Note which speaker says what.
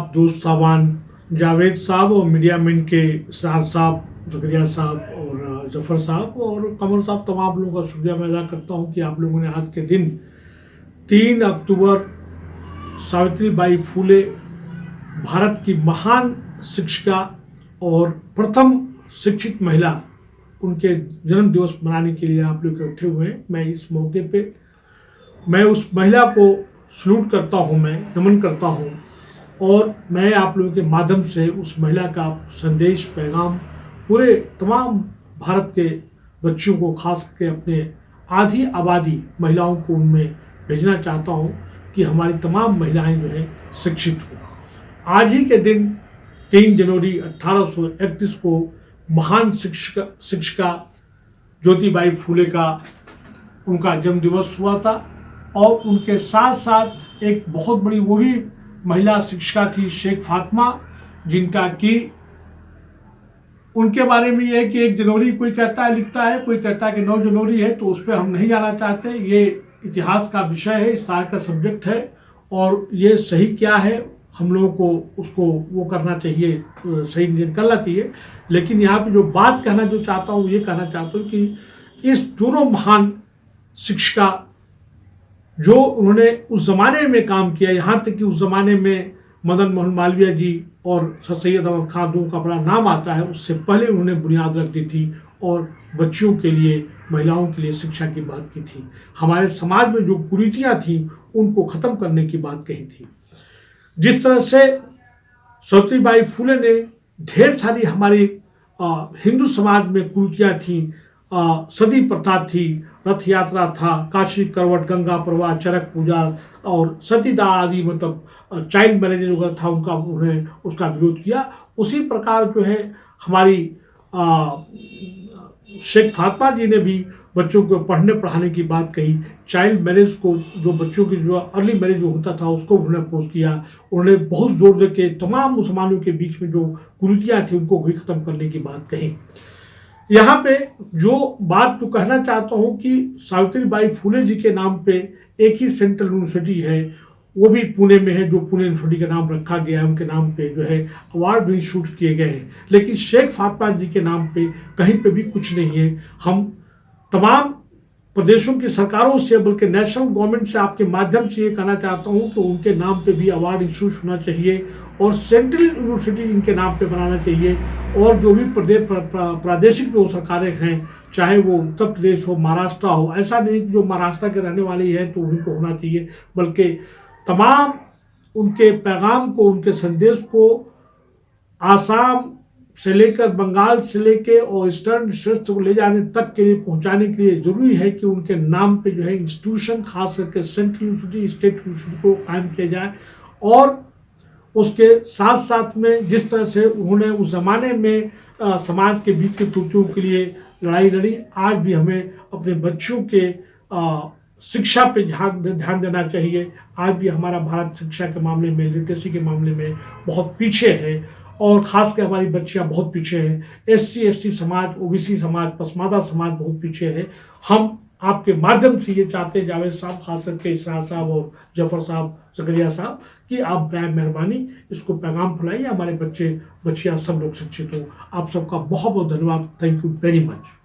Speaker 1: साहब, दोस्त साहबान, जावेद साहब और मीडिया मैन के इसरार साहब, ज़करिया साहब और जफ़र साहब और कमर साहब, तमाम लोगों का शुक्रिया मैं अदा करता हूं कि आप लोगों ने आज के दिन 3 अक्टूबर सावित्रीबाई फूले, भारत की महान शिक्षिका और प्रथम शिक्षित महिला, उनके जन्म दिवस मनाने के लिए आप लोग इकट्ठे हुए हैं। मैं इस मौके पे मैं उस महिला को सल्यूट करता हूं, मैं नमन करता हूं और मैं आप लोगों के माध्यम से उस महिला का संदेश, पैगाम पूरे तमाम भारत के बच्चों को, खास करके अपने आधी आबादी महिलाओं को उनमें भेजना चाहता हूं कि हमारी तमाम महिलाएं जो हैं शिक्षित हों। आज ही के दिन 3 जनवरी 1831 को महान शिक्षिका ज्योतिबाई फूले का उनका जन्म दिवस हुआ था और उनके साथ साथ एक बहुत बड़ी वो भी महिला शिक्षिका थी, शेख फातिमा, जिनका कि उनके बारे में ये है कि 1 जनवरी कोई कहता है, लिखता है, कोई कहता है कि 9 जनवरी है, तो उस पर हम नहीं जाना चाहते। ये इतिहास का विषय है, इस तरह का सब्जेक्ट है और ये सही क्या है हम लोगों को उसको वो करना चाहिए, सही निकलना चाहिए। लेकिन यहाँ पे जो बात कहना जो चाहता हूँ, ये कहना चाहता हूँ कि इस दोनों महान शिक्षिका जो उन्होंने उस ज़माने में काम किया, यहाँ तक कि उस ज़माने में मदन मोहन मालवीय जी और सर सैयद अहमद खान दोनों का बड़ा नाम आता है, उससे पहले उन्होंने बुनियाद रख दी थी और बच्चियों के लिए, महिलाओं के लिए शिक्षा की बात की थी। हमारे समाज में जो कुरीतियाँ थीं उनको ख़त्म करने की बात कही थी। जिस तरह से सावित्रीबाई फूले ने ढेर सारी हमारी हिंदू समाज में कुरीतियाँ थीं, सती प्रथा थी, रथ यात्रा था, काशी करवट, गंगा प्रवाह, चरक पूजा और सतीदाह आदि, मतलब चाइल्ड मैरिज वगैरह था, उन्होंने उसका विरोध किया। उसी प्रकार जो है हमारी शेख फातिमा जी ने भी बच्चों को पढ़ने पढ़ाने की बात कही। चाइल्ड मैरिज को, जो बच्चों की जो अर्ली मैरिज जो होता था, उसको उन्होंने अपोज किया। उन्होंने बहुत जोर दे के तमाम मुसलमानों के बीच में जो कुरीतियाँ थी उनको भी ख़त्म करने की बात कही। यहाँ पे जो बात तो कहना चाहता हूँ कि सावित्रीबाई फूले जी के नाम पे एक ही सेंट्रल यूनिवर्सिटी है, वो भी पुणे में है, जो पुणे यूनिवर्सिटी का नाम रखा गया है। उनके नाम पे जो है अवार्ड भी शूट किए गए हैं, लेकिन शेख फातिमा जी के नाम पे कहीं पे भी कुछ नहीं है। हम तमाम प्रदेशों की सरकारों से, बल्कि नेशनल गवर्नमेंट से आपके माध्यम से ये कहना चाहता हूँ कि उनके नाम पे भी अवार्ड इशूज होना चाहिए और सेंट्रल यूनिवर्सिटी इनके नाम पे बनाना चाहिए। और जो भी प्रादेशिक जो सरकारें हैं, चाहे वो उत्तर प्रदेश हो, महाराष्ट्र हो, ऐसा नहीं कि जो महाराष्ट्र के रहने वाली है तो उनको होना चाहिए, बल्कि तमाम उनके पैगाम को, उनके संदेश को आसाम से लेकर, बंगाल से लेकर और ईस्टर्न स्टेट्स को ले जाने तक के लिए, पहुंचाने के लिए ज़रूरी है कि उनके नाम पे जो है इंस्टीट्यूशन, खास करके सेंट्रल यूनिवर्सिटी, स्टेट यूनिवर्सिटी को कायम किया जाए। और उसके साथ साथ में जिस तरह से उन्होंने उस ज़माने में समाज के बीच की त्रुटियों के लिए लड़ाई लड़ी, आज भी हमें अपने बच्चों के शिक्षा पे ध्यान देना चाहिए। आज भी हमारा भारत शिक्षा के मामले में, लिटरेसी के मामले में बहुत पीछे है और ख़ासकर हमारी बच्चियां बहुत पीछे हैं। SC ST समाज, OBC समाज, पसमादा समाज बहुत पीछे है। हम आपके माध्यम से ये चाहते हैं, जावेद साहब, खास करके इसरार साहब और जफ़र साहब, ज़करिया साहब, कि आप बराए मेहरबानी इसको पैगाम फैलाइए, हमारे बच्चे बच्चियाँ सब लोग शिक्षित हों। आप सबका बहुत बहुत धन्यवाद। Thank you very much.